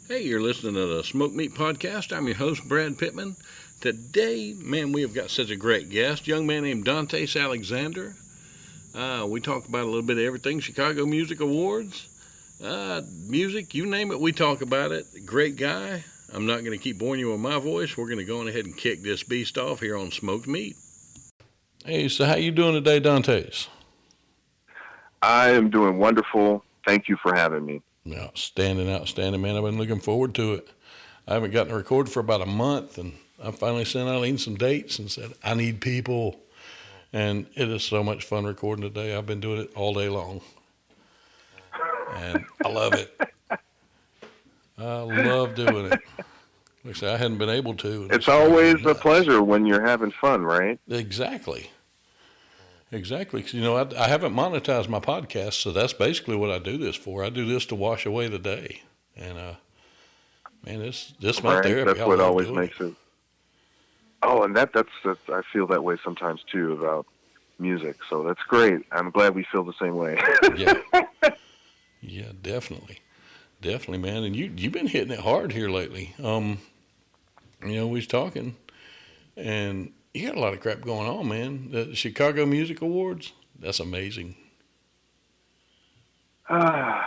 Hey, you're listening to the Smoke Meat Podcast. I'm your host, Brad Pittman. Today, man, we have got such a great guest, young man named Dantes Alexander. We talk about a little bit of everything, Chicago Music Awards, music, you name it, we talk about it. Great guy. I'm not going to keep boring you with my voice. We're going to go on ahead and kick this beast off here on Smoked Meat. Hey, so how you doing today, Dantes? I am doing wonderful. Thank you for having me. Outstanding, man. I've been looking forward to it. I haven't gotten to record for about a month, and I finally sent Eileen some dates and said, I need people. And it is so much fun recording today. I've been doing it all day long. And I love it. I love doing it. Like I say, I hadn't been able to. It's always a pleasure when you're having fun, right? Exactly. Because, I haven't monetized my podcast, so that's basically what I do this for. I do this to wash away the day. And, man, this my therapy. That's what always makes it. Oh, and that's I feel that way sometimes, too, about music. So that's great. I'm glad we feel the same way. Yeah, definitely. Definitely, man. And you've been hitting it hard here lately. We was talking, and you got a lot of crap going on, man. The Chicago Music Awards, that's amazing. Yeah,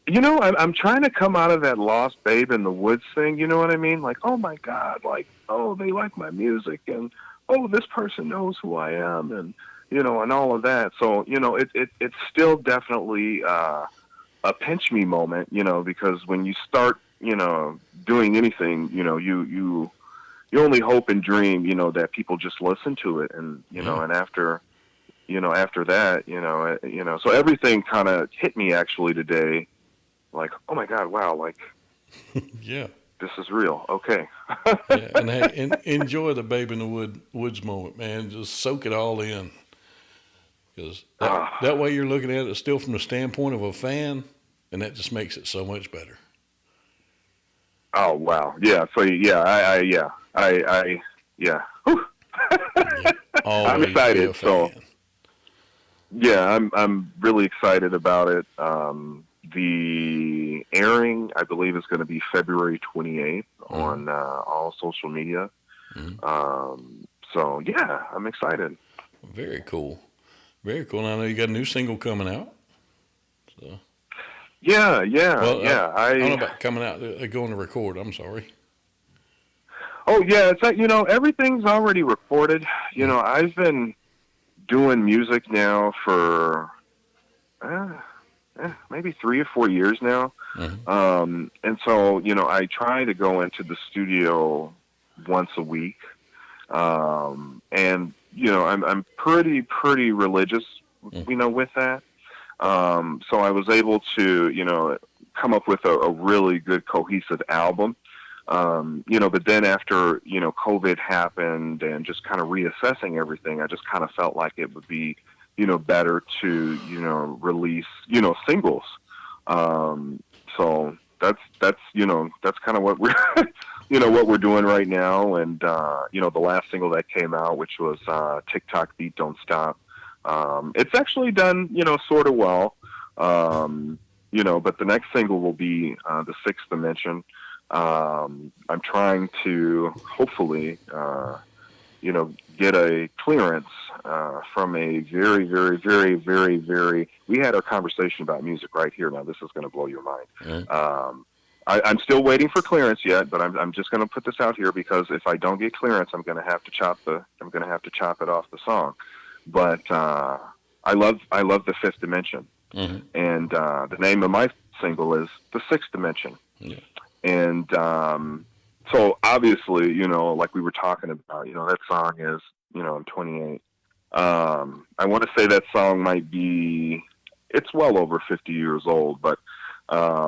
I'm trying to come out of that lost babe in the woods thing, you know what I mean? Like, oh my God, like, oh, they like my music, and oh, this person knows who I am, and, and all of that. So, it's still definitely a pinch me moment, because when you start, doing anything, you only hope and dream, that people just listen to it. And, and after that, so everything kind of hit me actually today. Like, oh my God, wow. Like, yeah, this is real. Okay. Yeah. And hey, enjoy the babe in the woods moment, man. Just soak it all in. Because that way you're looking at it still from the standpoint of a fan, and that just makes it so much better. Oh, wow. Yeah. So, yeah, yeah. I'm excited. So, yeah, I'm really excited about it. The airing, I believe, is going to be February 28th on all social media. So, yeah, I'm excited. Very cool. Very cool. And I know you got a new single coming out. So. Yeah. I don't know about coming out, going to record. I'm sorry. Oh, yeah. It's like, everything's already recorded. I've been doing music now for maybe 3 or 4 years now. And so, I try to go into the studio once a week. And, I'm pretty religious, with that. So I was able to, come up with a really good cohesive album. But then after, COVID happened and just kind of reassessing everything, I just kind of felt like it would be, better to, release, singles. So that's kind of what we're, what we're doing right now. And, the last single that came out, which was, TikTok Beat Don't Stop. It's actually done, sort of well, but the next single will be, The Sixth Dimension. I'm trying to hopefully, get a clearance from a very, very, very, very, very. We had our conversation about music right here. Now this is going to blow your mind. I'm still waiting for clearance yet, but I'm just going to put this out here because if I don't get clearance, I'm going to have to chop it off the song. But I love The Fifth Dimension, and the name of my single is The Sixth Dimension. Yeah. And so obviously, like we were talking about, that song is, I'm 28. I want to say that song might be, it's well over 50 years old, but, I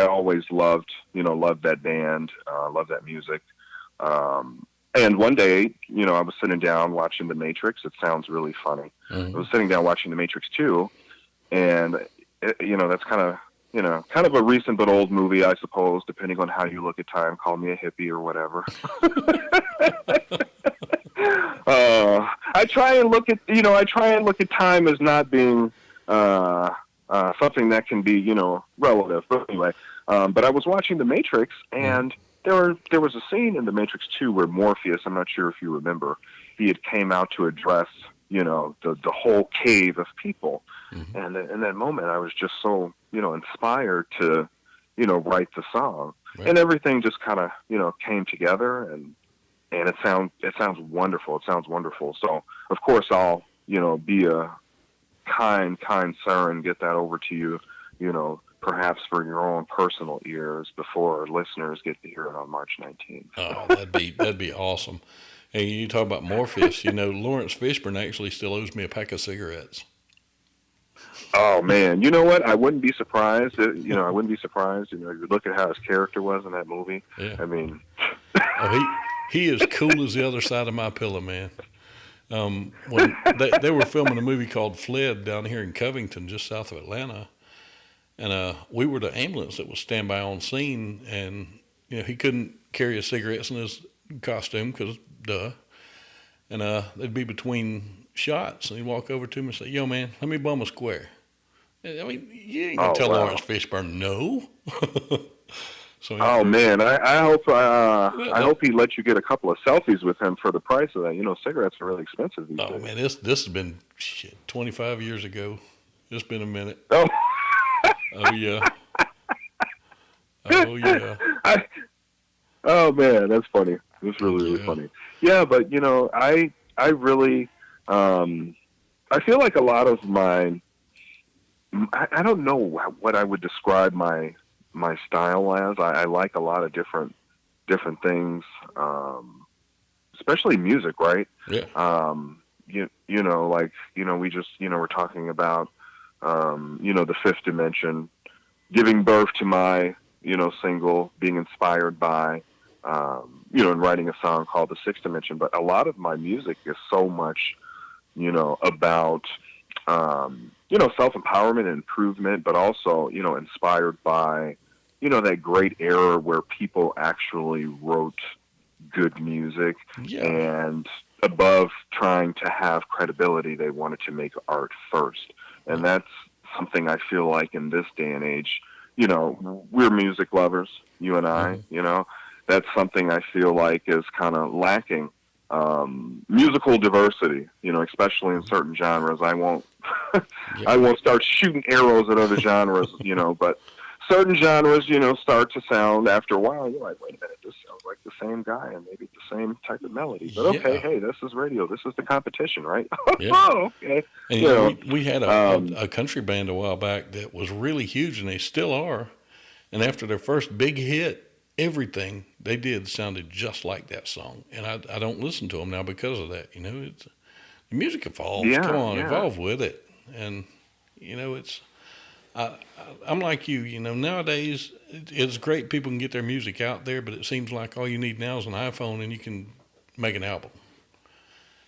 always loved that band, loved that music. And one day, I was sitting down watching The Matrix. It sounds really funny. I was sitting down watching The Matrix 2, and, that's kind of a recent but old movie, I suppose, depending on how you look at time. Call me a hippie or whatever. I try and look at time as not being, something that can be, relative. But anyway, but I was watching The Matrix, and there was a scene in The Matrix 2 where Morpheus, I'm not sure if you remember, he had came out to address, the whole cave of people. Mm-hmm. And in that moment, I was just so, inspired to, write the song. Right. And everything just kind of, came together, and it sounds wonderful. It sounds wonderful. So, of course, I'll, be a kind sir and get that over to you, perhaps for your own personal ears before listeners get to hear it on March 19th. Oh, that'd be awesome. And you talk about Morpheus, Lawrence Fishburne actually still owes me a pack of cigarettes. Oh man, you know what? I wouldn't be surprised. I wouldn't be surprised. You look at how his character was in that movie. Yeah. I mean, he is cool as the other side of my pillow, man. When they were filming a movie called Fled down here in Covington, just south of Atlanta, and we were the ambulance that was standby on scene, and he couldn't carry his cigarettes in his costume because duh, and they'd be between shots, and he'd walk over to me and say, "Yo, man, let me bum a square." I mean, you ain't gonna tell Lawrence Fishburne no. So man, I hope he let you get a couple of selfies with him for the price of that. Cigarettes are really expensive these days. Oh man, this has been 25 years ago. It's been a minute. Oh, oh yeah. Oh yeah. Oh man, that's funny. That's really funny. Yeah, but I really I feel like a lot of I don't know what I would describe my style as. I like a lot of different things, especially music, right? Yeah. We just we're talking about the Fifth Dimension, giving birth to my single, being inspired by and writing a song called The Sixth Dimension. But a lot of my music is so much about self-empowerment and improvement, but also, inspired by, that great era where people actually wrote good music, and above trying to have credibility, they wanted to make art first. And that's something I feel like in this day and age, we're music lovers, you and I, that's something I feel like is kind of lacking. Musical diversity, especially in certain genres. I won't start shooting arrows at other genres, but certain genres, start to sound after a while. You're like, wait a minute, this sounds like the same guy and maybe the same type of melody. But okay, hey, this is radio. This is the competition, right? Yeah. Oh, okay. And we had a country band a while back that was really huge, and they still are. And after their first big hit, everything they did sounded just like that song, and I don't listen to them now because of that. It's the music evolves. Come on, evolve with it. And I'm like you. Nowadays it's great people can get their music out there, but it seems like all you need now is an iPhone and you can make an album.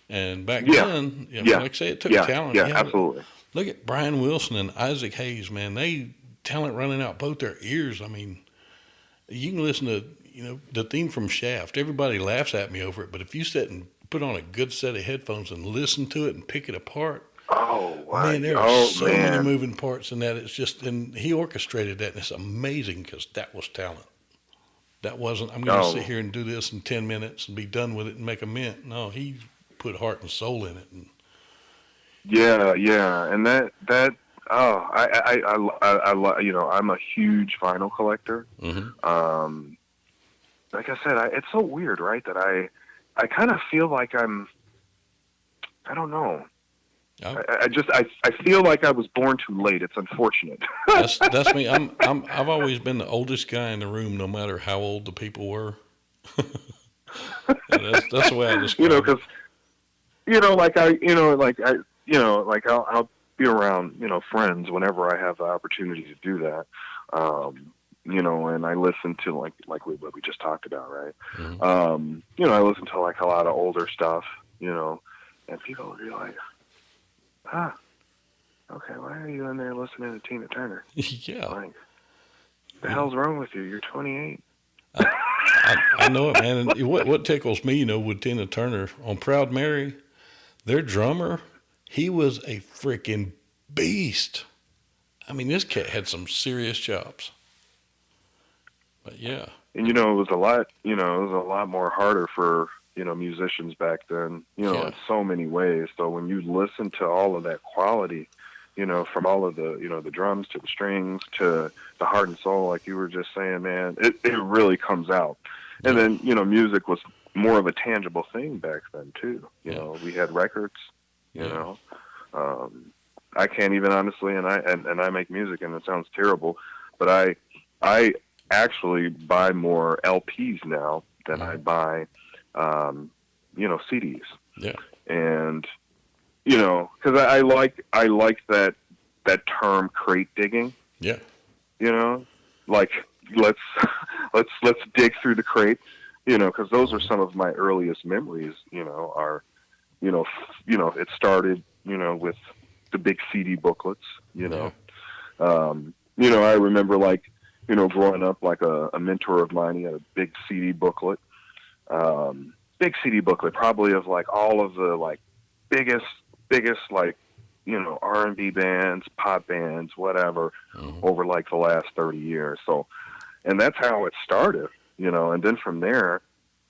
And back then, like I say, it took talent. Yeah, absolutely. Look at Brian Wilson and Isaac Hayes, man. They talent running out both their ears. I mean, you can listen to, the theme from Shaft. Everybody laughs at me over it, but if you sit and put on a good set of headphones and listen to it and pick it apart, man, there are so many moving parts in that. It's just, and he orchestrated that, and it's amazing because that was talent. That wasn't, I'm going to sit here and do this in 10 minutes and be done with it and make a mint. No, he put heart and soul in it. And and that. Oh, I'm a huge vinyl collector. Mm-hmm. Like I said, it's so weird, right? That I kind of feel like I don't know. Oh. I feel like I was born too late. It's unfortunate. That's me. I've always been the oldest guy in the room, no matter how old the people were. That's the way I describe it. Because I'll be around, friends whenever I have the opportunity to do that. And I listen to like what we just talked about, right? Mm-hmm. I listen to like a lot of older stuff, and people will be like, okay, why are you in there listening to Tina Turner? Yeah. Like, the hell's wrong with you? You're 28. I know it, man. And what tickles me, with Tina Turner on Proud Mary, their drummer, he was a freaking beast. I mean, this cat had some serious chops. But yeah. And it was a lot. It was a lot more harder for musicians back then. Yeah. In so many ways. So when you listen to all of that quality, from all of the the drums to the strings to the heart and soul, like you were just saying, man, it really comes out. And Yeah. then music was more of a tangible thing back then too. We had records. You Yeah. know, I can't even honestly, and I make music, and it sounds terrible, but I actually buy more LPs now than I buy, CDs. Yeah. And because I like that term crate digging. Yeah. Like let's let's dig through the crates. Because those are some of my earliest memories. Are it started with the big CD booklets. Yeah. I remember growing up, like a mentor of mine, he had a big CD booklet. Big CD booklet, probably of like all of the like biggest like R&B bands, pop bands, whatever, over like the last 30 years. So, and that's how it started, and then from there,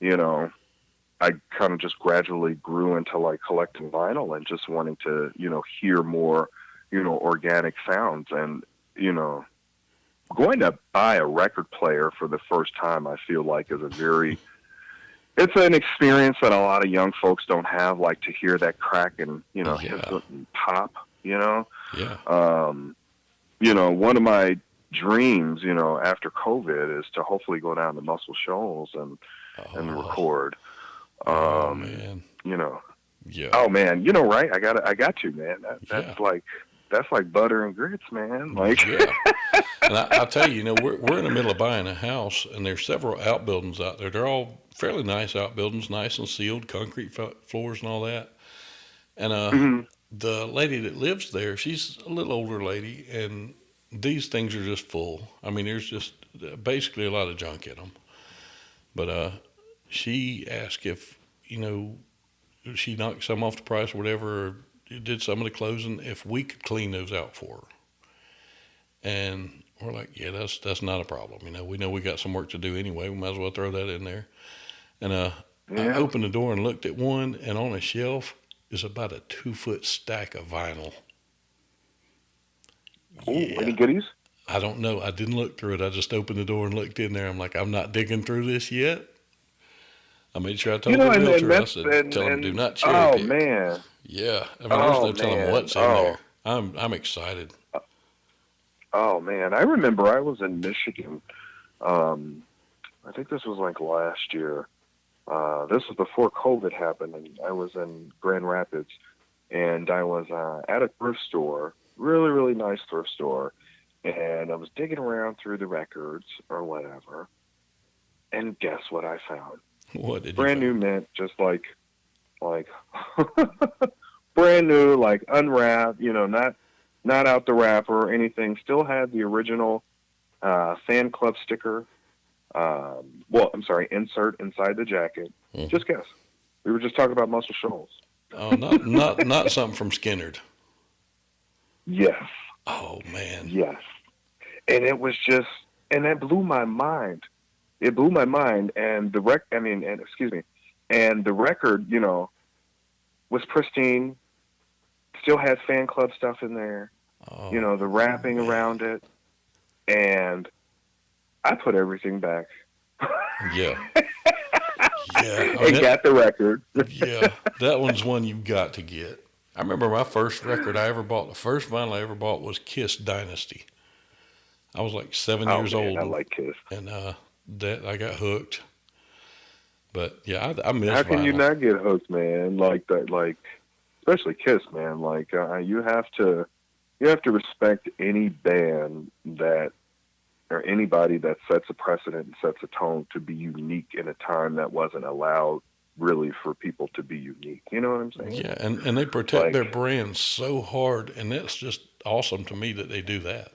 I kind of just gradually grew into like collecting vinyl and just wanting to, hear more, organic sounds. And, going to buy a record player for the first time, I feel like is it's an experience that a lot of young folks don't have, like to hear that crack and, hit and pop, Yeah. One of my dreams, after COVID is to hopefully go down to Muscle Shoals and record. Oh man. Yeah. Oh man, right? I got to, man. That's like butter and grits, man. Like, yeah. And I'll tell you, we're in the middle of buying a house, and there's several outbuildings out there. They're all fairly nice outbuildings, nice and sealed, concrete floors and all that. And the lady that lives there, she's a little older lady, and these things are just full. I mean, there's just basically a lot of junk in them. But she asked if, she knocked some off the price or whatever, or did some of the closing, if we could clean those out for her. And we're like, yeah, that's not a problem. We know we got some work to do anyway. We might as well throw that in there. And I opened the door and looked at one, and on a shelf is about a 2-foot stack of vinyl. Ooh, any goodies? I don't know. I didn't look through it. I just opened the door and looked in there. I'm like, I'm not digging through this yet. I made sure I told the realtor. I said, tell him do not cherry pick. Oh man. Yeah. I mean, there's no telling what's in there. I'm excited. Oh man, I remember I was in Michigan. I think this was like last year. This was before COVID happened, and I was in Grand Rapids, and I was at a thrift store, really, really nice thrift store, and I was digging around through the records or whatever, and guess what I found? What did you Brand new mint, just like brand new, like unwrapped, not out the wrapper or anything. Still had the original fan club sticker. Insert inside the jacket. Just guess. We were just talking about Muscle Shoals. Oh, not something from Skinnerd. Yes. Oh man. Yes. And it was just, and that blew my mind. It blew my mind, and the record, was pristine. Still had fan club stuff in there. Oh, the wrapping around it, and I put everything back. Yeah. Yeah. I got the record. Yeah. That one's one you've got to get. I remember my first record I ever bought, the first vinyl I ever bought was Kiss Dynasty. I was like 7 years old. I like Kiss. And that I got hooked. But yeah, I miss How can vinyl. you not get hooked, man? Like that, like especially Kiss, man. Like you have to respect any band or anybody that sets a precedent and sets a tone to be unique in a time that wasn't allowed really for people to be unique. You know what I'm saying? Yeah, and they protect their brand so hard, and that's just awesome to me that they do that.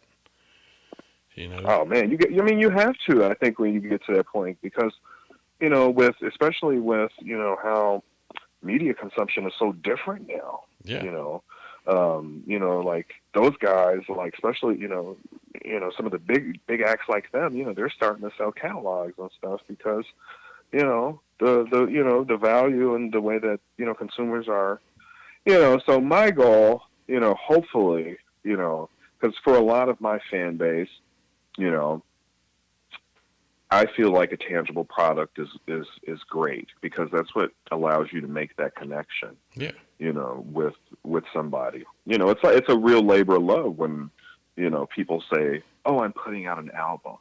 Oh man, you have to. I think when you get to that point, because especially with how media consumption is so different now. Yeah. Like those guys, like especially, some of the big acts like them, they're starting to sell catalogs and stuff because, the value and the way that, consumers are, so my goal, hopefully, because for a lot of my fan base, you know, I feel like a tangible product is great because that's what allows you to make that connection. Yeah. With somebody. It's a real labor of love when, people say, "Oh, I'm putting out an album."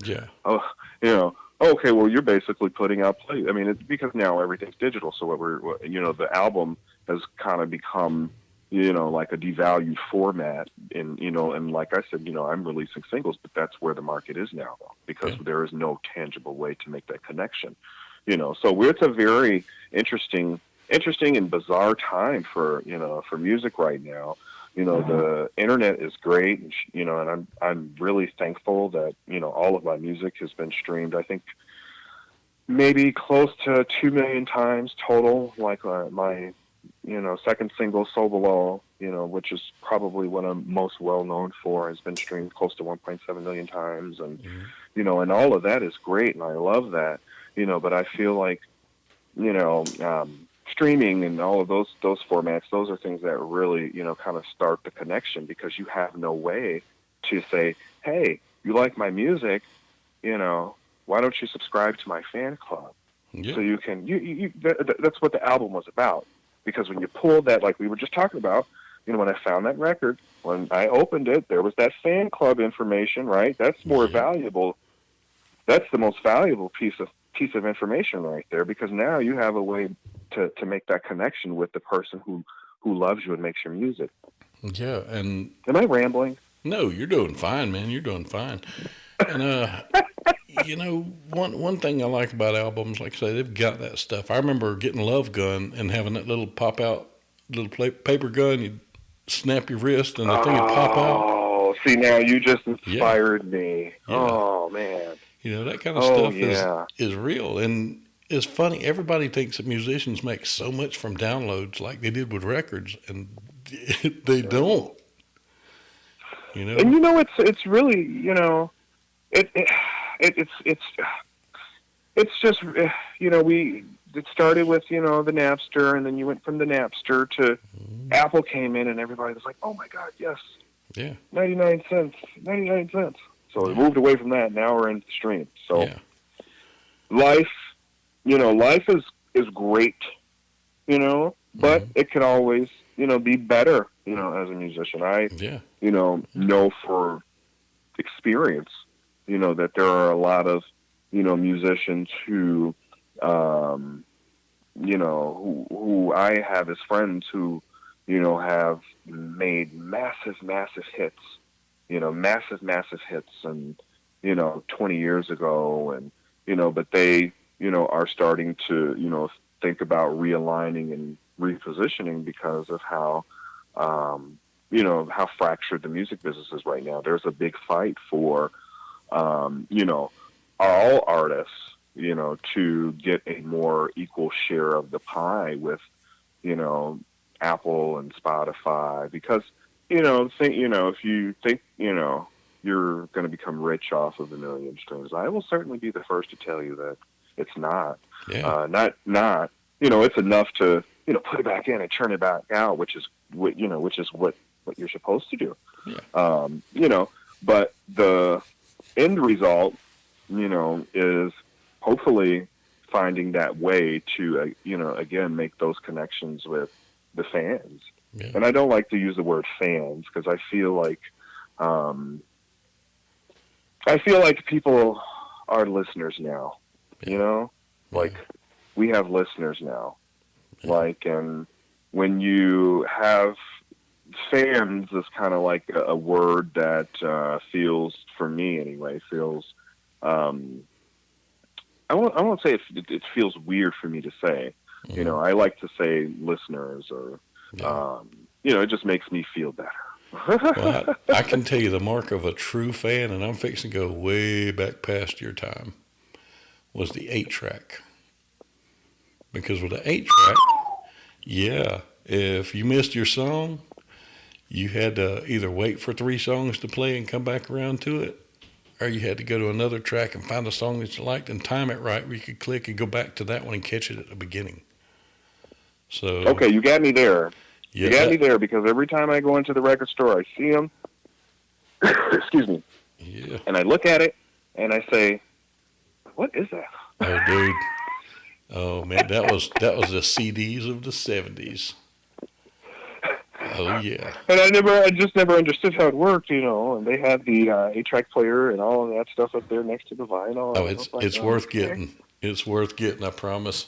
Yeah. Oh, okay, well, you're basically putting out play. I mean, it's because now everything's digital, so the album has kind of become, like a devalued format. And like I said, I'm releasing singles, but that's where the market is now, because there is no tangible way to make that connection. So it's a very interesting and bizarre time for music right now. The internet is great, and I'm really thankful that all of my music has been streamed. I think maybe close to 2 million times total. Like my second single, "So Below," which is probably what I'm most well known for, has been streamed close to 1.7 million times, and and all of that is great, and I love that. But I feel like streaming and all of those formats, those are things that really, kind of start the connection, because you have no way to say, "Hey, you like my music, why don't you subscribe to my fan club?" Yeah. So you can, that's what the album was about. Because when you pull that, like we were just talking about, when I found that record, when I opened it, there was that fan club information, right? That's more valuable. That's the most valuable piece of information right there, because now you have a way to make that connection with the person who loves you and makes your music. Yeah. And am I rambling? No, you're doing fine, man. You're doing fine. And one thing I like about albums, like I say, they've got that stuff. I remember getting Love Gun and having that little pop out little paper gun. You'd snap your wrist and the thing would pop out. Oh, see, now you just inspired me. Yeah. Oh, man. That kind of stuff yeah. is real. And it's funny. Everybody thinks that musicians make so much from downloads like they did with records, and they don't. And it's really, it's just, it started with, the Napster, and then you went from the Napster to Apple came in, and everybody was like, "Oh my God, yes. Yeah. 99 cents. So we moved away from that. Now we're in the stream. So life is great, but it can always, be better, as a musician. I, know for experience, that there are a lot of, musicians who, who I have as friends who, have made massive hits, massive hits, and, 20 years ago, and, but they, are starting to, think about realigning and repositioning because of how, how fractured the music business is right now. There's a big fight for, all artists, to get a more equal share of the pie with, Apple and Spotify, because, if you think, you're going to become rich off of a million streams, I will certainly be the first to tell you that it's not. Yeah. Not. It's enough to, put it back in and turn it back out, which is what you're supposed to do. Yeah. But the end result, is hopefully finding that way to, again, make those connections with the fans. Yeah. And I don't like to use the word fans, because I feel like people are listeners now, like we have listeners now, and when you have fans, is kind of like a word that feels, for me anyway, I won't say it feels weird for me to say. I like to say listeners, or it just makes me feel better. Well, I can tell you the mark of a true fan, and I'm fixing to go way back past your time, was the 8-track. Because with the 8-track, if you missed your song, you had to either wait for 3 songs to play and come back around to it, or you had to go to another track and find a song that you liked and time it right where you could click and go back to that one and catch it at the beginning. So Okay, you got me there. yeah, You got me there because every time I go into the record store, I see them. Excuse me. Yeah. And I look at it and I say, "What is that?" Oh, dude. Oh man, that was the CDs of the '70s. Oh yeah. And I just never understood how it worked, And they had the 8-track player and all of that stuff up there next to the vinyl. Oh, And I was like, it's "Oh, worth okay." getting. It's worth getting. I promise.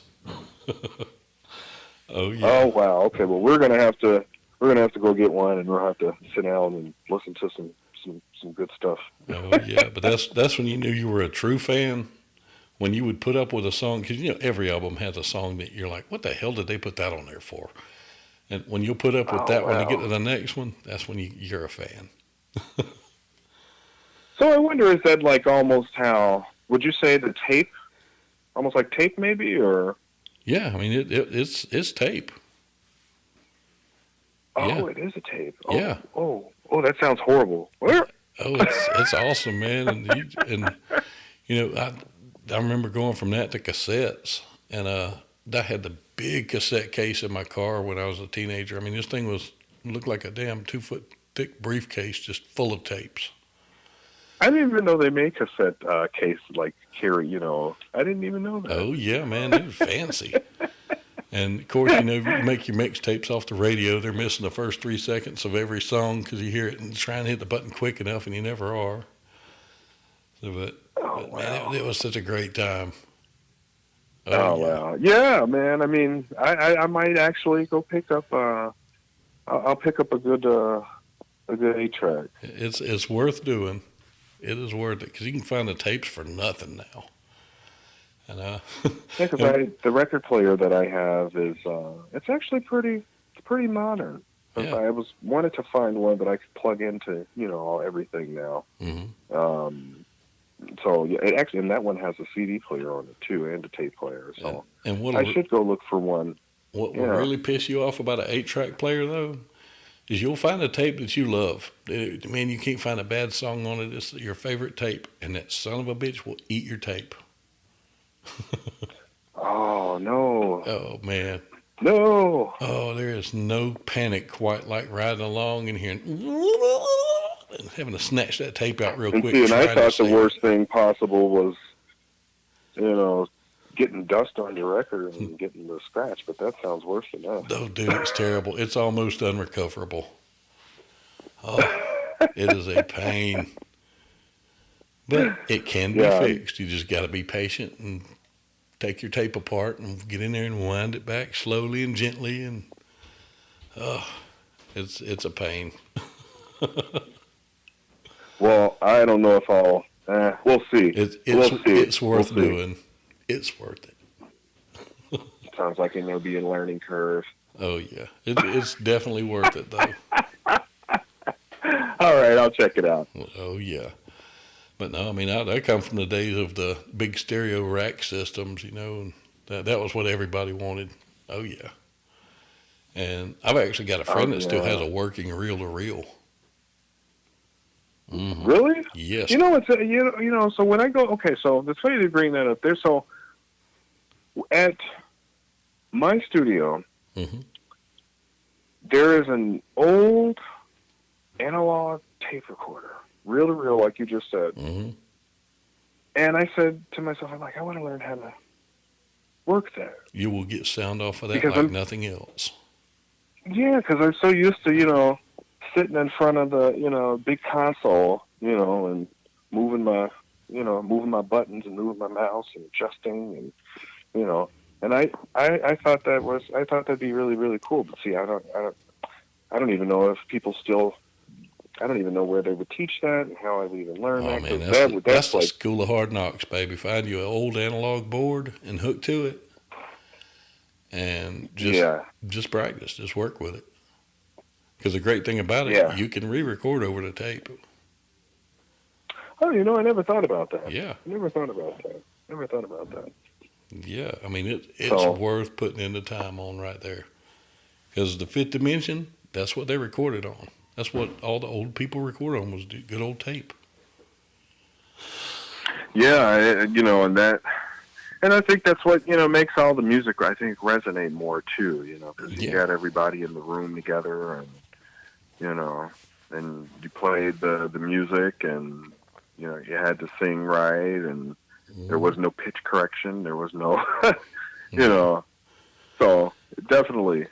Oh yeah. Oh wow. Okay. Well, we're gonna have to go get one, and we'll have to sit down and listen to some good stuff. Oh yeah. But that's when you knew you were a true fan. When you would put up with a song, because every album has a song that you're like, what the hell did they put that on there for? And when you put up with Oh, that one to wow. get to the next one, that's when you're a fan. So I wonder, is that like almost how? Would you say the tape, almost like tape, maybe, or? Yeah, I mean it's tape. Oh, Yeah. it is a tape. Oh, Yeah. oh, that sounds horrible. Where? Oh, it's awesome, man. I remember going from that to cassettes, and I had the big cassette case in my car when I was a teenager. I mean, this thing looked like a damn 2-foot thick briefcase just full of tapes. I didn't even know they made cassette cases like carry. I didn't even know that. Oh yeah, man, it was fancy. And of course, you make your mixtapes off the radio. They're missing the first 3 seconds of every song because you hear it and try and hit the button quick enough, and you never are. So, but wow. man, it was such a great time. Oh yeah. wow, yeah, man. I mean, I might actually go pick up. I'll pick up a good 8-track. It's worth doing. It is worth it because you can find the tapes for nothing now. And Yeah, because the record player that I have is it's actually pretty modern. Yeah. I wanted to find one that I could plug into everything now. Mm-hmm. So yeah, it actually, and that one has a CD player on it too, and a tape player. So and I should go look for one. What will really piss you off about an 8-track player though is you'll find a tape that you love. Man, you can't find a bad song on it. It's your favorite tape, and that son of a bitch will eat your tape. Oh no! Oh man! No! Oh, there is no panic quite like riding along and hearing and having to snatch that tape out real quick. And I thought the worst thing possible was, getting dust on your record and getting the scratch. But that sounds worse than that. Oh, dude, it's terrible. It's almost unrecoverable. Oh, it is a pain. But it can be fixed. You just got to be patient and take your tape apart and get in there and wind it back slowly and gently. And it's a pain. Well, I don't know if I'll. We'll see. It's worth doing. It's worth it. Sounds like it'll be a learning curve. Oh yeah, it's definitely worth it though. All right, I'll check it out. Oh yeah. But no, I mean, I come from the days of the big stereo rack systems, and that was what everybody wanted. Oh, yeah. And I've actually got a friend that still has a working reel-to-reel. Mm-hmm. Really? Yes. So when I go, okay, so it's funny to bring that up there. So at my studio, mm-hmm. there is an old analog tape recorder. Reel-to-reel, like you just said. Mm-hmm. And I said to myself, I'm like, I want to learn how to work that. You will get sound off of that like nothing else. Yeah, because I'm so used to, sitting in front of the, big console, and moving my buttons and moving my mouse and adjusting and, and I thought that'd be really, really cool. But see, I don't even know if people still. I don't even know where they would teach that and how I would even learn that. Man, that's like the school of hard knocks, baby. Find you an old analog board and hook to it, and just practice, just work with it. Because the great thing about it, you can re-record over the tape. Oh, I never thought about that. Yeah, Never thought about that. Yeah, I mean it's worth putting in the time on right there. Because the fifth dimension, that's what they recorded on. That's what all the old people record on was good old tape. Yeah, and I think that's what makes all the music, I think, resonate more too. Because you Yeah. got everybody in the room together, and you know, and you played the music, and you had to sing right, and there was no pitch correction, there was no, you know, so definitely.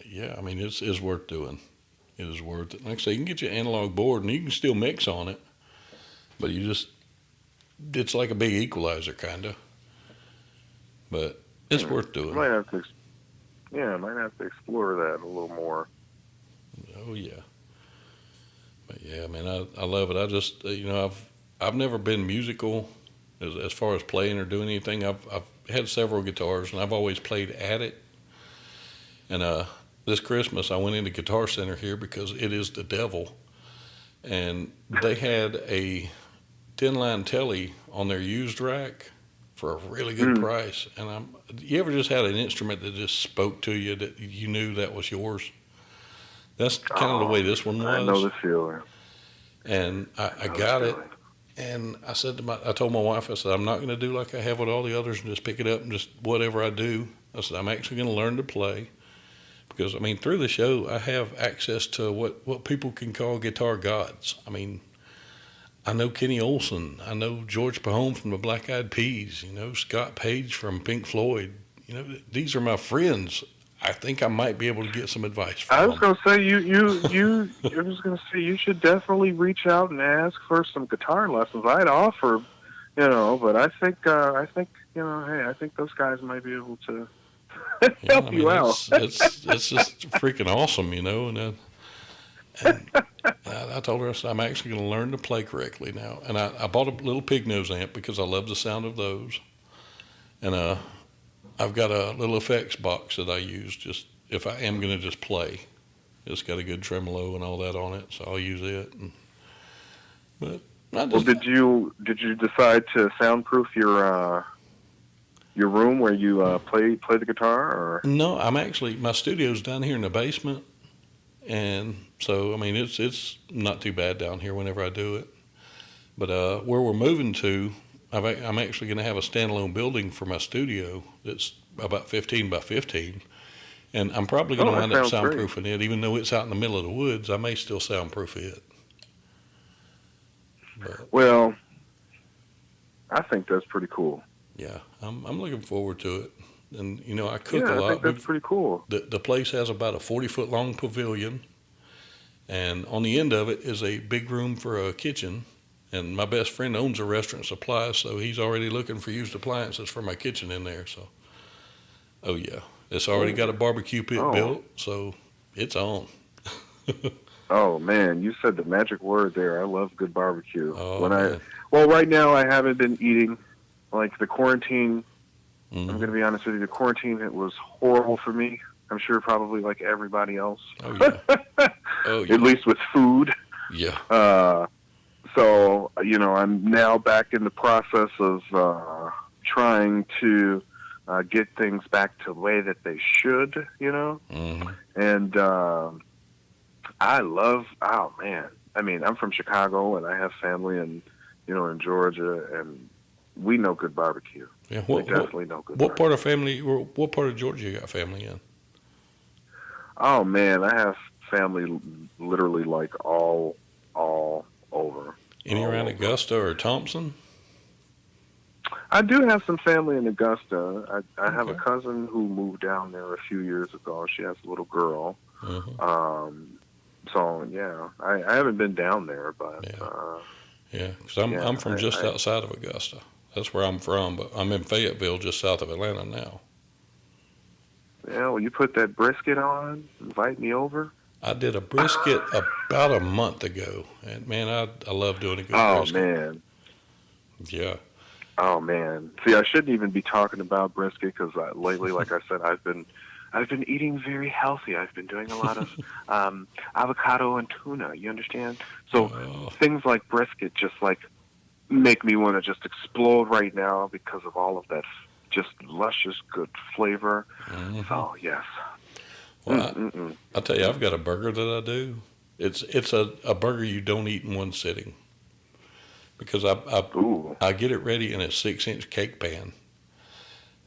Yeah, I mean, it's worth doing. It is worth it. Like I say, you can get your analog board and you can still mix on it, but it's like a big equalizer, kind of. But it's worth I doing. might have to, I might have to explore that a little more. Oh, yeah. But yeah, I mean, I love it. I just, I've never been musical as far as playing or doing anything. I've had several guitars and I've always played at it. And this Christmas, I went into Guitar Center here because it is the devil. And they had a 10-line telly on their used rack for a really good price. And you ever just had an instrument that just spoke to you that you knew that was yours? That's kind of the way this one I know was. the feeling. And I got it. And I told my wife, I said, I'm not going to do like I have with all the others and just pick it up and just whatever I do. I said, I'm actually going to learn to play. Because, I mean, through the show, I have access to what people can call guitar gods. I mean, I know Kenny Olson. I know George Pahone from the Black Eyed Peas. Scott Page from Pink Floyd. These are my friends. I think I might be able to get some advice from them. I was going to say I was going to say you should definitely reach out and ask for some guitar lessons. I'd offer, but I think hey, I think those guys might be able to help you out. It's just freaking awesome, And I told her, I said, I'm actually going to learn to play correctly now. And I bought a little pig nose amp because I love the sound of those. And I've got a little effects box that I use just if I am going to just play. It's got a good tremolo and all that on it, so I'll use it. Did you decide to soundproof your room where you play the guitar? Or? No, my studio's down here in the basement. And so, I mean, it's not too bad down here whenever I do it. But where we're moving to, I'm actually going to have a standalone building for my studio that's about 15 by 15. And I'm probably going to wind up soundproofing it. Even though it's out in the middle of the woods, I may still soundproof it. But, well, I think that's pretty cool. Yeah, I'm looking forward to it. And, I cook a lot. I think that's pretty cool. The place has about a 40-foot long pavilion. And on the end of it is a big room for a kitchen. And my best friend owns a restaurant supply, so he's already looking for used appliances for my kitchen in there. So, oh, yeah. It's already got a barbecue pit built, so it's on. Oh, man, you said the magic word there. I love good barbecue. Oh, right now I haven't been eating. Like the quarantine, I'm going to be honest with you, the quarantine, it was horrible for me. I'm sure probably like everybody else. Oh, yeah. At least with food. Yeah. So, I'm now back in the process of trying to get things back to the way that they should, And oh, man. I mean, I'm from Chicago, and I have family in Georgia, and we know good barbecue. Yeah, we definitely know good barbecue. What part of Georgia you got family in? Oh, man, I have family literally like all over. Any around Augusta or Thompson? I do have some family in Augusta. I have a cousin who moved down there a few years ago. She has a little girl. So, yeah, I haven't been down there, but... Yeah, because I'm from just outside of Augusta. That's where I'm from, but I'm in Fayetteville, just south of Atlanta now. Yeah, well, you put that brisket on, invite me over. I did a brisket about a month ago, and man, I love doing a good brisket. Oh, man. Yeah. Oh, man. See, I shouldn't even be talking about brisket because lately, like I said, I've been eating very healthy. I've been doing a lot of avocado and tuna. You understand? So things like brisket just like make me want to just explode right now because of all of that just luscious good flavor. So yes. Well, I'll tell you, I've got a burger that I do. It's a burger you don't eat in one sitting because Ooh. I get it ready in a 6-inch cake pan.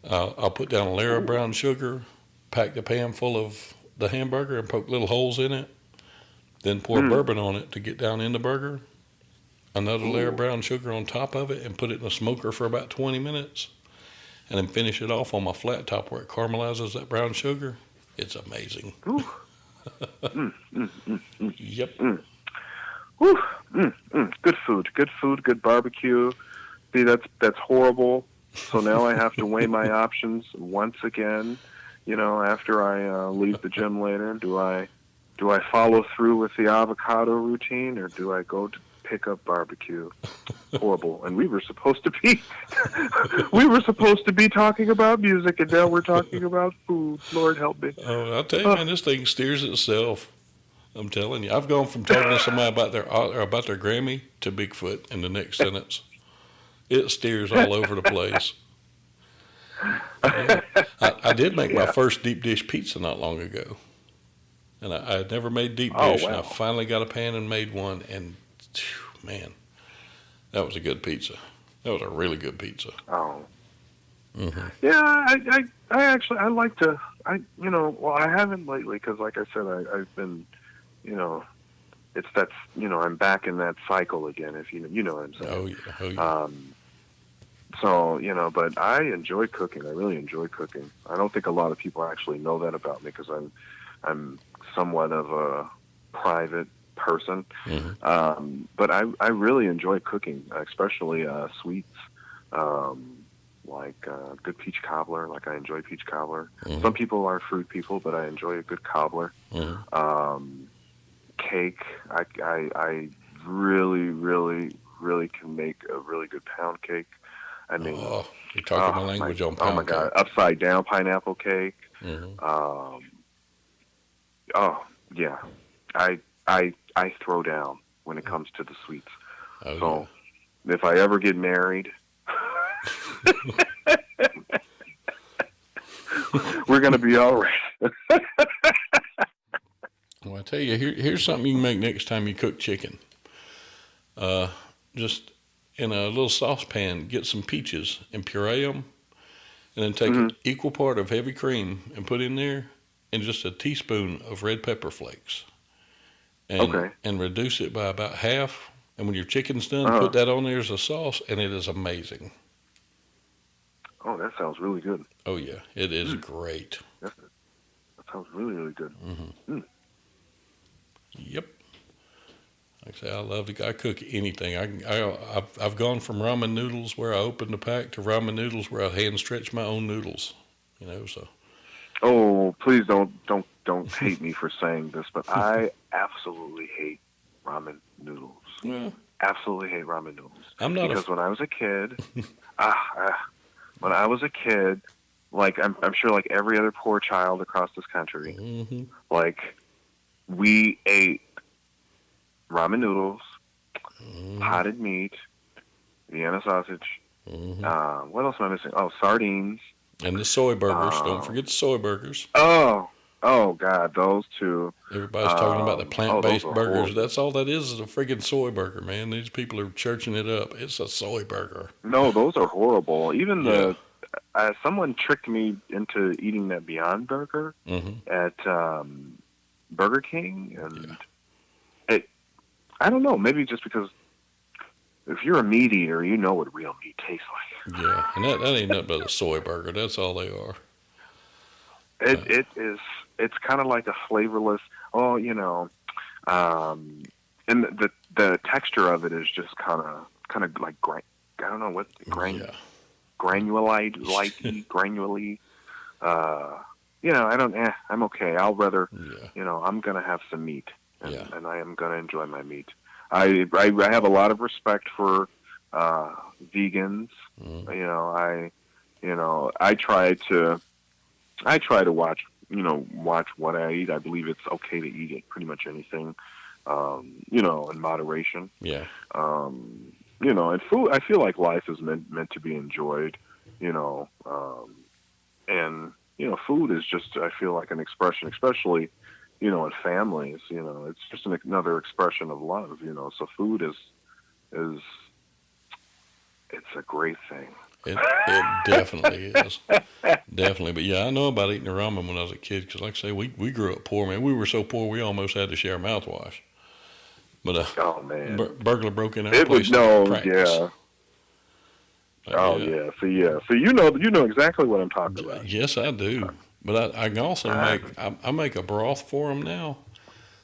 I'll put down a layer of brown sugar, pack the pan full of the hamburger, and poke little holes in it. Then pour bourbon on it to get down in the burger. Another layer of brown sugar on top of it, and put it in a smoker for about 20 minutes. And then finish it off on my flat top where it caramelizes that brown sugar. It's amazing. Ooh. Yep. Whew. Good food. Good food. Good barbecue. See, that's horrible. So now I have to weigh my options once again. You know, after I leave the gym later, do I follow through with the avocado routine, or do I go to pick up barbecue? Horrible. And we were supposed to be talking about music, and now we're talking about food. Lord help me. Oh, I'll tell you, man, this thing steers itself. I'm telling you, I've gone from talking to somebody about their Grammy to Bigfoot in the next sentence. It steers all over the place. Yeah. I did make my first deep dish pizza not long ago, and I had never made deep dish, and I finally got a pan and made one, and man, that was a good pizza. That was a really good pizza. Oh. Mm-hmm. Yeah, I actually like to. I haven't lately because, like I said, I've been, I'm back in that cycle again. If you know what I'm saying. Oh yeah. So but I enjoy cooking. I really enjoy cooking. I don't think a lot of people actually know that about me because I'm somewhat of a private person. Mm-hmm. But I really enjoy cooking, especially sweets. Like good peach cobbler. Like I enjoy peach cobbler. Mm-hmm. Some people are fruit people, but I enjoy a good cobbler. Mm-hmm. Cake. I really, really, really can make a really good pound cake. I mean, you're talking my language on pound cake. Oh my God, upside down pineapple cake. Mm-hmm. Yeah, I throw down when it comes to the sweets. So if I ever get married, we're gonna be all right. Well, I tell you, here's something you can make next time you cook chicken. Just in a little saucepan, get some peaches and puree them, and then take an equal part of heavy cream and put in there, and just a teaspoon of red pepper flakes. And reduce it by about half. And when your chicken's done, put that on there as a sauce, and it is amazing. Oh, that sounds really good. Oh yeah, it is great. That sounds really, really good. Mm-hmm. Yep. Like I say, I cook anything. I've gone from ramen noodles where I opened the pack to ramen noodles where I hand stretch my own noodles. So. Oh, please don't hate me for saying this, but I absolutely hate ramen noodles. Yeah. Absolutely hate ramen noodles. I'm not because when I was a kid, like I'm sure like every other poor child across this country, like we ate ramen noodles, potted meat, Vienna sausage. What else am I missing? Oh, sardines. And the soy burgers. Don't forget the soy burgers. Oh God, those two. Everybody's talking about the plant-based burgers. Horrible. That's all that is a friggin' soy burger, man. These people are churching it up. It's a soy burger. No, those are horrible. Even someone tricked me into eating that Beyond Burger at Burger King, and I don't know, maybe just because if you're a meat eater, you know what real meat tastes like. Yeah, and that ain't nothing but a soy burger. That's all they are. It is. It's kind of like a flavorless. And the texture of it is just kind of like I don't know what granulite, granully. I don't. I'm okay. I'll rather. I'm gonna have some meat, and I am gonna enjoy my meat. I have a lot of respect for vegans. I try to watch what I eat. I believe it's okay to eat pretty much anything, in moderation. Yeah. And food, I feel like life is meant to be enjoyed, and food is just, I feel like, an expression, especially, in families. It's just another expression of love. So food is it's a great thing. It definitely is. Definitely. But yeah, I know about eating the ramen when I was a kid because, like I say, we grew up poor, man. We were so poor we almost had to share mouthwash. But Oh man, burglar broke in our it place would to no, practice. yeah. Oh Yeah. yeah, so you know exactly what I'm talking about. Yes, I do. But I can also I make a broth for them now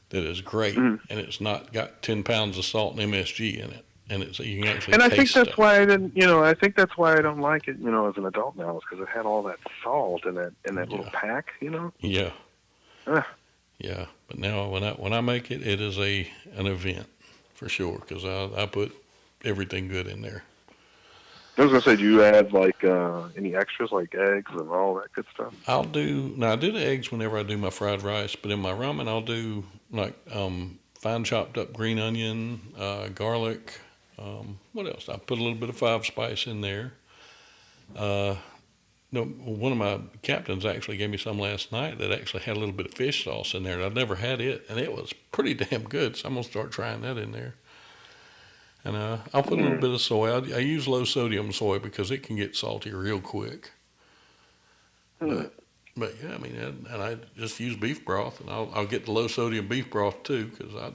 that is great, Mhm. and it's not got 10 pounds of salt and MSG in it, and you can actually And I think taste that's stuff. why I didn't. I think that's why I don't like it. As an adult now, is because it had all that salt in that little Yeah, pack. yeah, Ugh. yeah. But now when I make it, it is an event for sure because I put everything good in there. I was gonna say, do you add like any extras like eggs and all that good stuff? I do the eggs whenever I do my fried rice, but in my ramen I'll do like fine chopped up green onion, garlic. What else? I put a little bit of five spice in there. Uh, no, one of my captains actually gave me some last night that actually had a little bit of fish sauce in there. I'd never had it, and it was pretty damn good. So I'm gonna start trying that in there. And I'll put a little Mm. bit of soy. I use low sodium soy because it can get salty real quick. Mm. But yeah, I mean, and I just use beef broth, and I'll get the low sodium beef broth too because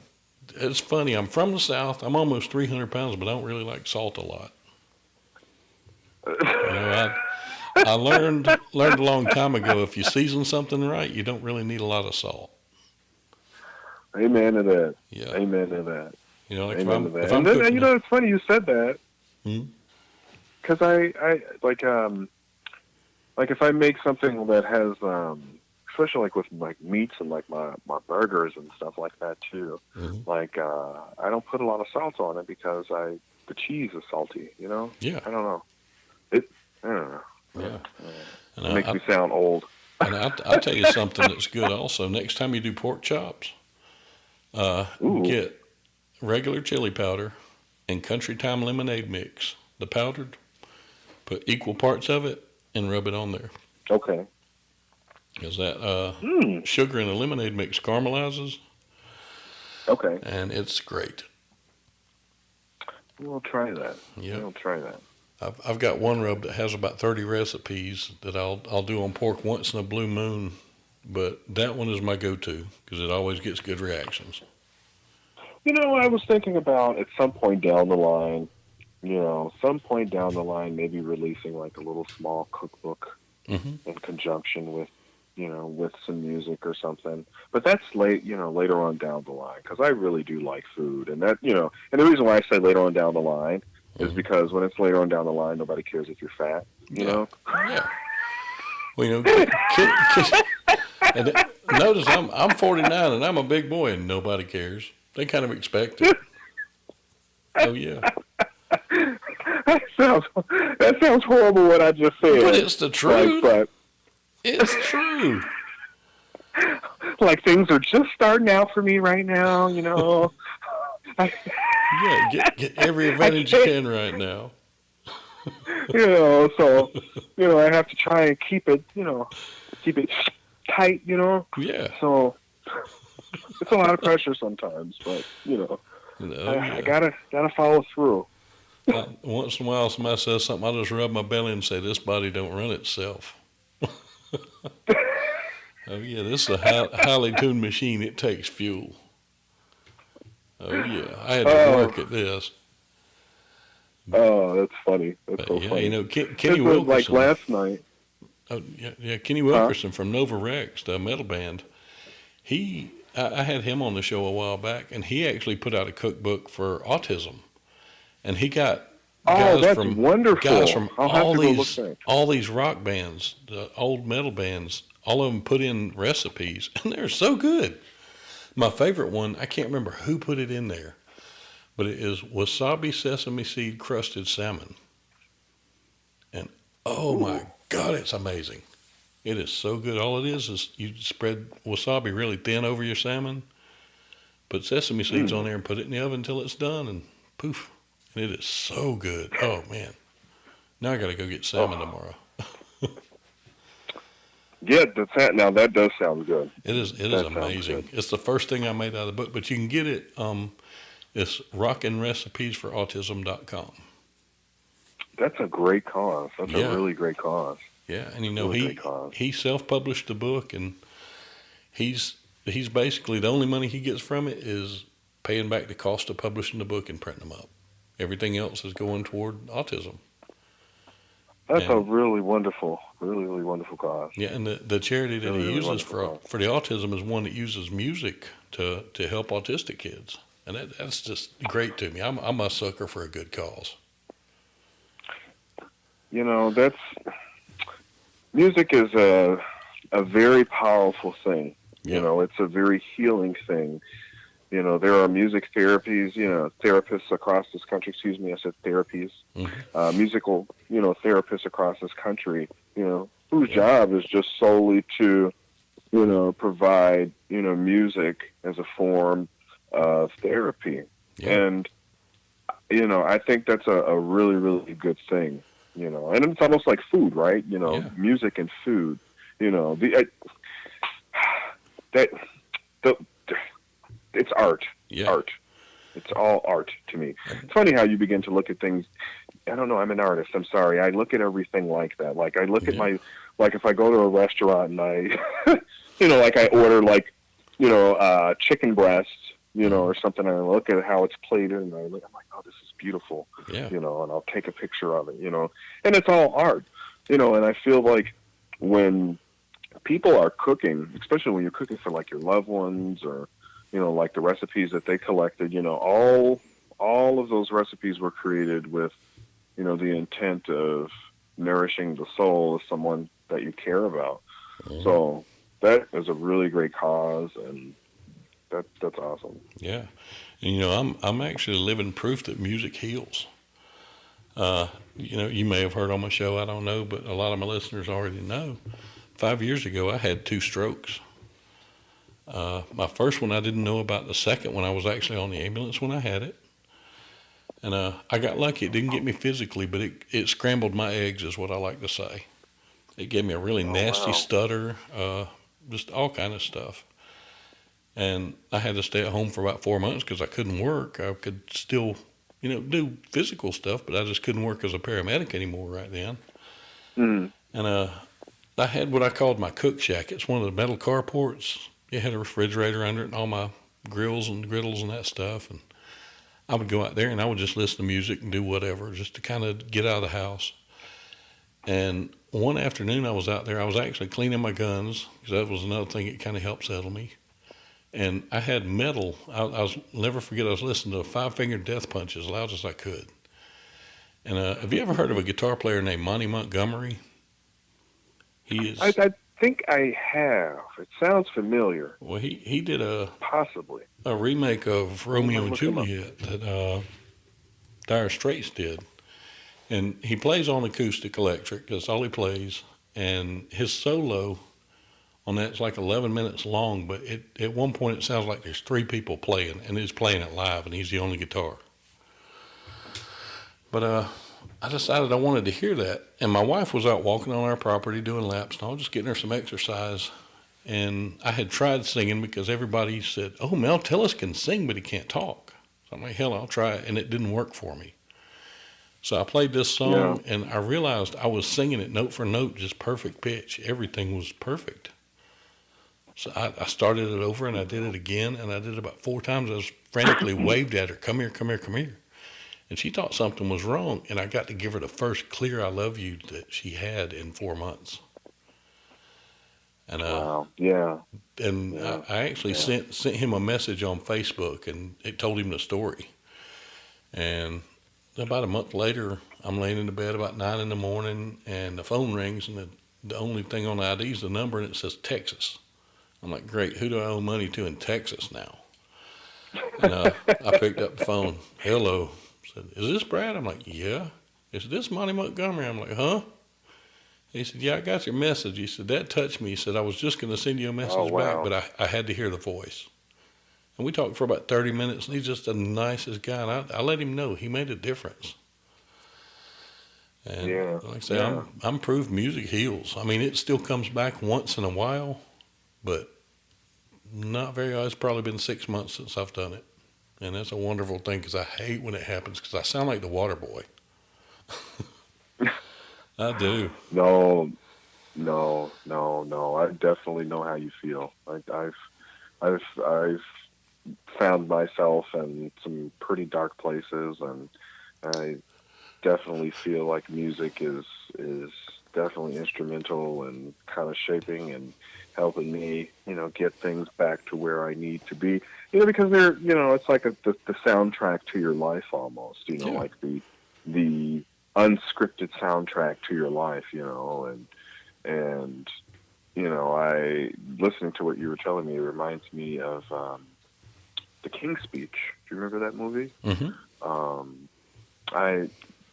it's funny. I'm from the South. I'm almost 300 pounds, but I don't really like salt a lot. I learned a long time ago if you season something right, you don't really need a lot of salt. Amen to that. Yeah, Amen to that. like Amen to if that. I'm And then cooking it's funny you said that hmm? because I like if I make something that has especially like with like meats and like my burgers and stuff like that too. Hmm. Like I don't put a lot of salt on it because the cheese is salty. Yeah, I don't know. It I don't know. yeah, and It makes me sound old. I'll tell you something that's good also. Next time you do pork chops, Ooh. get regular chili powder and country time lemonade mix, the powdered. Put equal parts of it and rub it on there. Okay. Because that Hmm. sugar in the lemonade mix caramelizes, Okay. and it's great. We'll try that. Yep. We'll try that. I've got one rub that has about 30 recipes that I'll do on pork once in a blue moon, but that one is my go-to because it always gets good reactions. I was thinking about at some point down the line, maybe releasing like a little small cookbook Hmm. in conjunction with, with some music or something. But that's later on down the line because I really do like food, and and the reason why I say later on down the line is Hmm. because when it's later on down the line, nobody cares if you're fat. Yeah, yeah. Well, and notice I'm 49 and I'm a big boy and nobody cares. They kind of expect it. Oh yeah, that sounds horrible what I just said. but it's the truth. But It's true. like things are just starting out for me right now. I, Yeah, get every I advantage you can't, can right now. so I have to try and keep it tight. Yeah. So it's a lot of pressure sometimes, but Oh I yeah. gotta follow through. Once in a while, somebody says something, I just rub my belly and say, "This body don't run itself." Oh yeah, this is a highly tuned machine. It takes fuel. Oh yeah, I had to Oh, work at this. oh, that's funny. That's But so yeah, funny. Kenny This was like Wilkerson. last night, Oh yeah, Kenny huh? Wilkerson from Nova Rex, the metal band. I had him on the show a while back, and he actually put out a cookbook for autism, and he got Oh, guys that's from guys wonderful. from I'll have to go look that. all these rock bands, the old metal bands. All of them put in recipes, and they're so good. My favorite one, I can't remember who put it in there, but it is wasabi sesame seed crusted salmon, and oh my Ooh. God, it's amazing. It is so good. All it is you spread wasabi really thin over your salmon, put sesame seeds on Mm. there, and put it in the oven until it's done, and poof. And it is so good. Oh man. Now I got to go get salmon Oh, tomorrow. Yeah, now that does sound good. It is That sounds amazing. good. It's the first thing I made out of the book, but you can get it. It's rockinrecipesforautism.com. That's a great cause. That's a Yeah, really great cause. yeah, and Really great cause. he self-published the book, and he's he's basically the only money he gets from it is paying back the cost of publishing the book and printing them up. Everything else is going toward autism. That's a And really, really wonderful cause. yeah, and the charity that Really, he really uses wonderful cause. for the autism is one that uses music to help autistic kids, and that's just great to me. I'm a sucker for a good cause. You know, that's music is a very powerful thing. You Yeah. know, it's a very healing thing. You know, there are music therapies, therapists across this country, excuse me, I said therapies, Hmm. musical, therapists across this country, whose Yeah. job is just solely to, provide, music as a form of therapy. Yeah. And, I think that's a really, really good thing, and it's almost like food, right? Yeah. Music and food, that, the, it's art. Yeah. Art. It's all art to me. It's funny how you begin to look at things. I don't know. I'm an artist. I'm sorry. I look at everything like that. Like I look at Yeah. like if I go to a restaurant and I, like I order chicken breasts, or something, and I look at how it's plated, and I'm like, oh, this is beautiful, Yeah. and I'll take a picture of it, and it's all art, and I feel like when people are cooking, especially when you're cooking for like your loved ones or like the recipes that they collected, all of those recipes were created with, the intent of nourishing the soul of someone that you care about. Mhm. So that is a really great cause, and that's awesome. Yeah. And I'm actually living proof that music heals. Uh, you may have heard on my show, I don't know, but a lot of my listeners already know. 5 years ago, I had 2 strokes. My first one I didn't know about. The second one I was actually on the ambulance when I had it. And I got lucky. It didn't get me physically, but it scrambled my eggs, is what I like to say. It gave me a really Oh nasty wow. stutter, just all kind of stuff. And I had to stay at home for about 4 months because I couldn't work. I could still, do physical stuff, but I just couldn't work as a paramedic anymore right then. Mm. And I had what I called my cook shack. It's one of the metal carports. It had a refrigerator under it and all my grills and griddles and that stuff. And I would go out there and I would just listen to music and do whatever just to kind of get out of the house. And one afternoon I was out there. I was actually cleaning my guns because that was another thing that kind of helped settle me. And I had metal. Never forget, I was listening to a Five Finger Death Punch as loud as I could. And have you ever heard of a guitar player named Monty Montgomery? He I, is, I think I have. It sounds familiar. well, he did Possibly. a remake of Romeo and Look him up. Juliet that Dire Straits did. And he plays on acoustic electric. That's all he plays. And his solo on that's like 11 minutes long, but at one point it sounds like there's 3 people playing, and he's playing it live, and he's the only guitar. But I decided I wanted to hear that, and my wife was out walking on our property doing laps, and I was just getting her some exercise. And I had tried singing because everybody said, "Oh, Mel Tillis can sing, but he can't talk." So I'm like, "Hell, I'll try it," and it didn't work for me. So I played this Yeah. song, and I realized I was singing it note for note, just perfect pitch. Everything was perfect. So I started it over and I did it again, and I did it about 4 times. I was frantically waved at her, "Come here, come here, come here." And she thought something was wrong, and I got to give her the first clear "I love you" that she had in 4 months. And Wow. Yeah. Yeah. I actually Yeah. sent him a message on Facebook, and it told him the story. And about a month later, I'm laying in the bed about 9 in the morning, and the phone rings, and the only thing on the ID is the number, and it says Texas. I'm like, great, who do I owe money to in Texas now? And I picked up the phone. "Hello." I said, "Is this Brad?" I'm like, "Yeah." "Is this Monty Montgomery?" I'm like, "Huh?" He said, "Yeah, I got your message." He said, "That touched me." He said, "I was just going to send you a Oh message back, wow. but I had to hear the voice." And we talked for about 30 minutes, and he's just the nicest guy. And I let him know he made a difference. And Yeah. like I say, Yeah. I'm proof music heals. I mean, it still comes back once in a while, but not very. It's probably been 6 months since I've done it, and that's a wonderful thing because I hate when it happens because I sound like the water boy. I do. No, no. I definitely know how you feel. I've found myself in some pretty dark places, and I definitely feel like music is definitely instrumental in kind of shaping and helping me, get things back to where I need to be. Because it's like the soundtrack to your life almost. Yeah. Like the unscripted soundtrack to your life. And I listening to what you were telling me reminds me of the King's Speech. Do you remember that movie? Mm-hmm. Um, I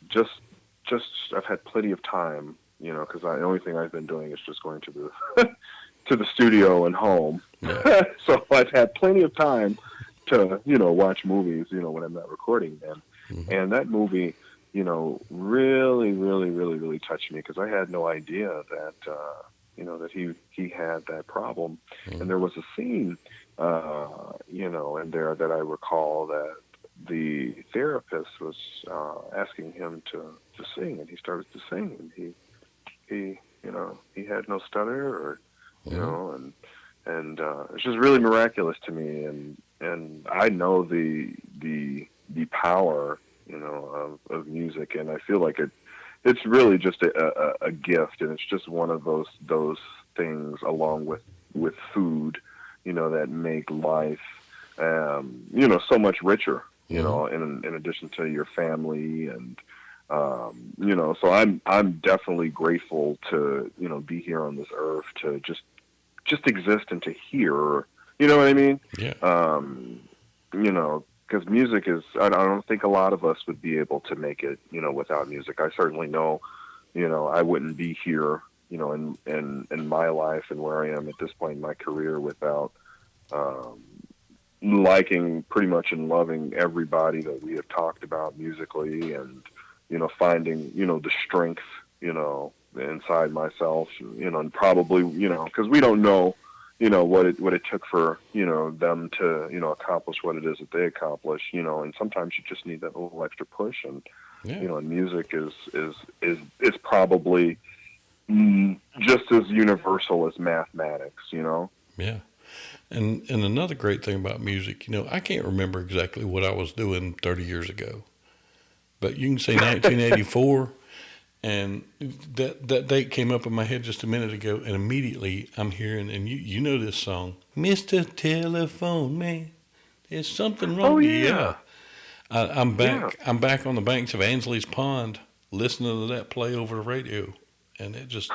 just I've had plenty of time, because the only thing I've been doing is just going to the to the studio and home. Yeah. So I've had plenty of time to watch movies, when I'm not recording them. Mm-hmm. And that movie, really, really, really, really touched me because I had no idea that that he had that problem. Mm-hmm. And there was a scene, in there that I recall that the therapist was asking him to sing, and he started to sing, and he had no stutter, or and it's just really miraculous to me, and I know the power of music, and I feel like it's really just a gift, and it's just one of those things along with food, that make life so much richer, in addition to your family and so I'm definitely grateful to be here on this earth to just exist and to hear, you know what I mean? Yeah. Because music is, I don't think a lot of us would be able to make it, without music. I certainly know, I wouldn't be here, in my life and where I am at this point in my career without liking pretty much and loving everybody that we have talked about musically, and finding the strength inside myself, and probably because we don't know what it took for them to accomplish what it is that they accomplish, and sometimes you just need that little extra push, and and music is probably just as universal as mathematics. Yeah. And another great thing about music, I can't remember exactly what I was doing 30 years ago, but you can say 1984, and that date came up in my head just a minute ago, and immediately I'm hearing, and you know this song, Mr. Telephone Man, there's something wrong. Oh yeah. I'm back. Yeah. I'm back on the banks of Ansley's Pond, listening to that play over the radio, and it just.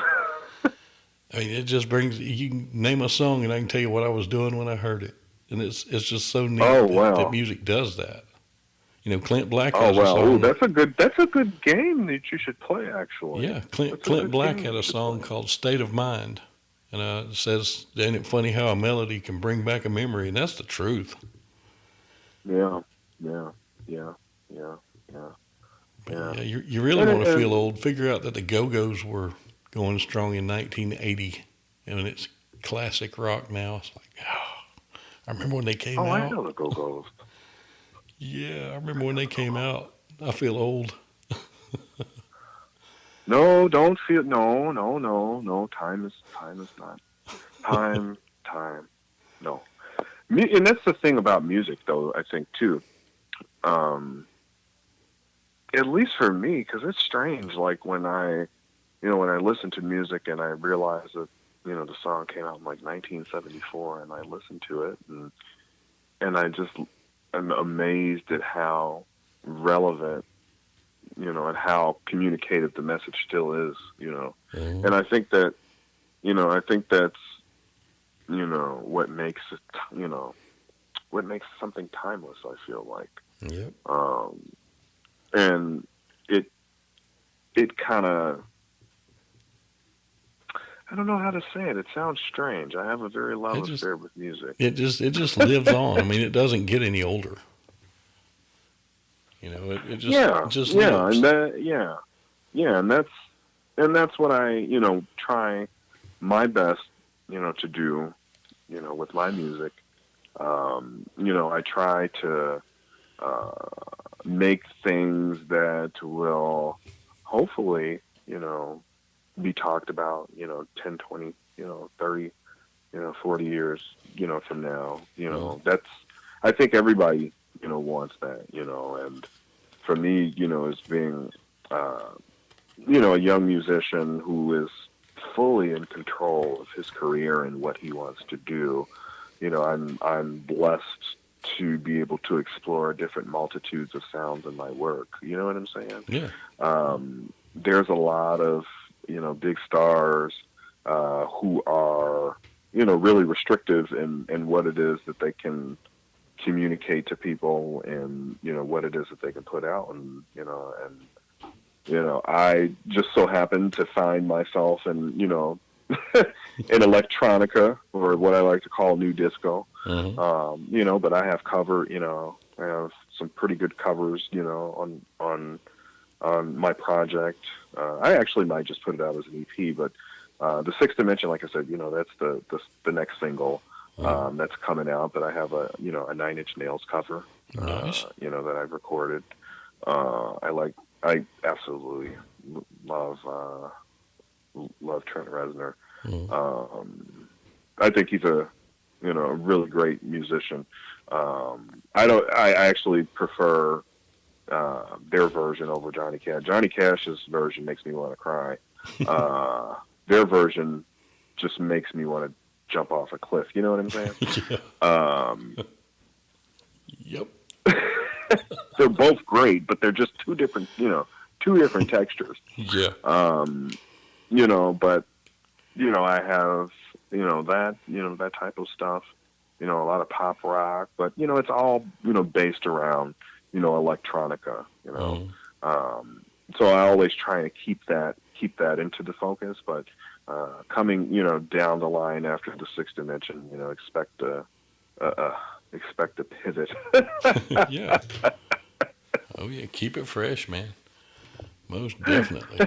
I mean, it just brings. You can name a song, and I can tell you what I was doing when I heard it, and it's just so neat Oh that wow. music does that. Clint Black Oh has a wow. Ooh, song. that's a good game that you should play. Actually. Yeah, Clint Black had a song called "State of Mind," and it says, "Ain't it funny how a melody can bring back a memory?" And that's the truth. Yeah. Yeah. Yeah. Yeah. Yeah. But Yeah. you really want to feel old. Figure out that the Go-Go's were going strong in 1980, and it's classic rock now. It's like, I remember when they came out. Oh, I know the Go-Go's. Yeah, I remember when they came out. I feel old. No, don't feel. No. Time is not. Time. No. And that's the thing about music, though. I think too. At least for me, because it's strange. Like when I listen to music and I realize that the song came out in like 1974, and I listen to it, and I just am amazed at how relevant, and how communicative the message still is, Mm-hmm. and I think that's what makes it, what makes something timeless. I feel like, Yep. And it kind of, I don't know how to say it. It sounds strange. I have a very love affair with music. It just lives on. I mean, it doesn't get any older. It just lives. And yeah, and that's what I, try my best, to do, with my music. I try to uh, make things that will hopefully, be talked about, 10, 20, 30, 40 years, from now. Mm. That's, I think everybody, wants that, and for me, as being, uh, a young musician who is fully in control of his career and what he wants to do, I'm blessed to be able to explore different multitudes of sounds in my work. You know what I'm saying? Yeah. There's a lot of big stars who are really restrictive in what it is that they can communicate to people, and what it is that they can put out, and I just so happen to find myself in in electronica, or what I like to call new disco. Mm-hmm. But I have I have some pretty good covers, on my project. I actually might just put it out as an EP, but the Sixth Dimension, like I said, that's the next single Mm-hmm. that's coming out. But I have a Nine Inch Nails cover, Nice. that I've recorded. I absolutely love Trent Reznor. Mm-hmm. I think he's a really great musician. I actually prefer their version over Johnny Cash. Johnny Cash's version makes me want to cry. Their version just makes me want to jump off a cliff. You know what I'm saying? Yeah. Um, Yep. they're both great, but they're just two different textures. Yeah. But I have that type of stuff. A lot of pop rock, but it's all based around electronica. Mm-hmm. So I always try to keep that into the focus. But coming down the line after the Sixth Dimension, expect a pivot. Yeah. Oh yeah. Keep it fresh, man. Most definitely.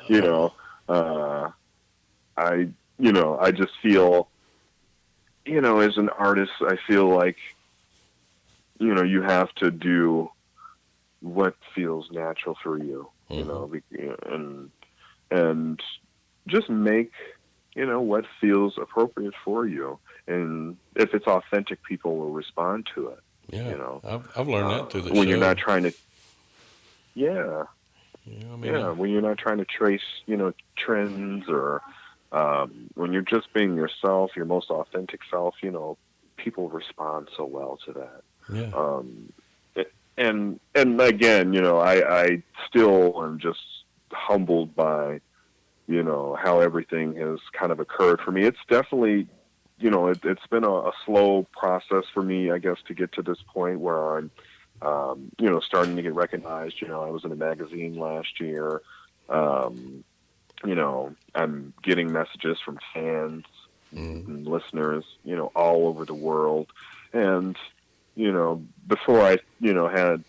you Uh, know, uh, I just feel, as an artist, I feel like, you have to do what feels natural for you, mm-hmm. and just make, what feels appropriate for you. And if it's authentic, people will respond to it, Yeah. I've learned that through the when you're show. not trying to, yeah, I mean, yeah, when you're not trying to trace, trends, or when you're just being yourself, your most authentic self, people respond so well to that. yeah. Um, and again, I still am just humbled by, how everything has kind of occurred for me. It's definitely, it's been a slow process for me, I guess, to get to this point where I'm, starting to get recognized. I was in a magazine last year. I'm getting messages from fans Mm-hmm. and listeners, all over the world. And, before I, had,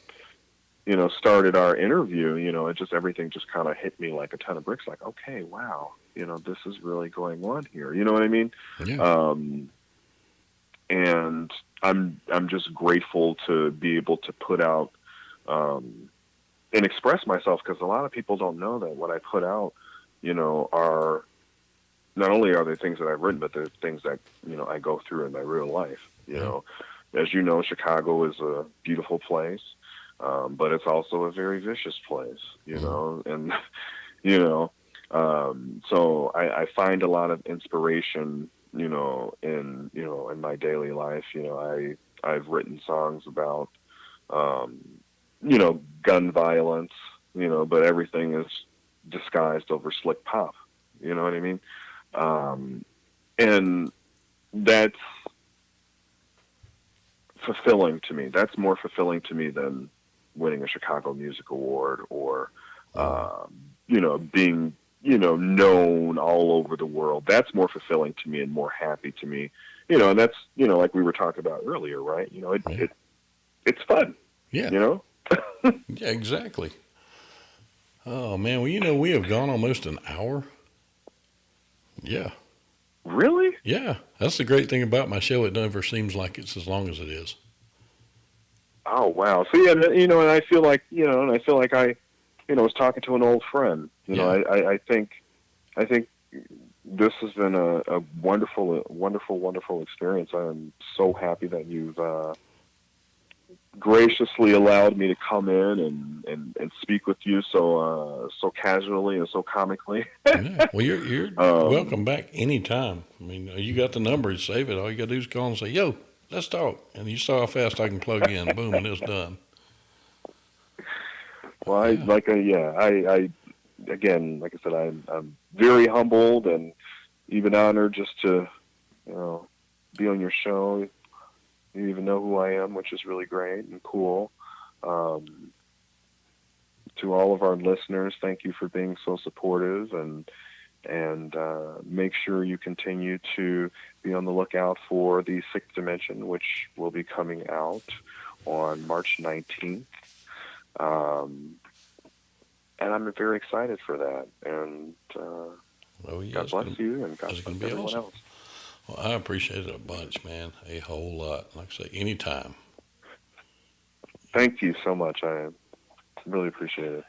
started our interview, everything just kind of hit me like a ton of bricks. Like, okay, wow, this is really going on here. You know what I mean? Yeah. And I'm just grateful to be able to put out, and express myself, because a lot of people don't know that what I put out, are not only are they things that I've written, but they're things that I go through in my real life. As you know, Chicago is a beautiful place, but it's also a very vicious place. And so I find a lot of inspiration, in my daily life. I've written songs about, gun violence, but everything is disguised over slick pop. You know what I mean? And that's fulfilling to me. That's more fulfilling to me than winning a Chicago Music Award, or, being, known all over the world. That's more fulfilling to me and more happy to me. And that's, like we were talking about earlier, right? Yeah. It's fun, Yeah. you know? Yeah. Exactly. Oh man, well we have gone almost an hour. Yeah, Really? yeah. That's the great thing about my show. It never seems like it's as long as it is. Oh wow. So yeah, and I feel like I, was talking to an old friend. Yeah. I think this has been a wonderful, wonderful, wonderful experience. I am so happy that you've graciously allowed me to come in and speak with you so casually and so comically. Yeah. Well, you're welcome um, back anytime. I mean, you got the number, save it. All you got to do is call and say, "Yo, let's talk." And you saw how fast I can plug in. Boom, and it's done. well, Yeah. I again, like I said, I'm very humbled and even honored just to be on your show. You even know who I am, which is really great and cool. Um, to all of our listeners, thank you for being so supportive, and make sure you continue to be on the lookout for the Sixth Dimension, which will be coming out on March 19th. And I'm very excited for that. And Oh yeah, God bless you, and God it's bless gonna be everyone awesome. else. Well, I appreciate it a bunch, man. A whole lot. Like I say, anytime. Thank you so much. I really appreciate it.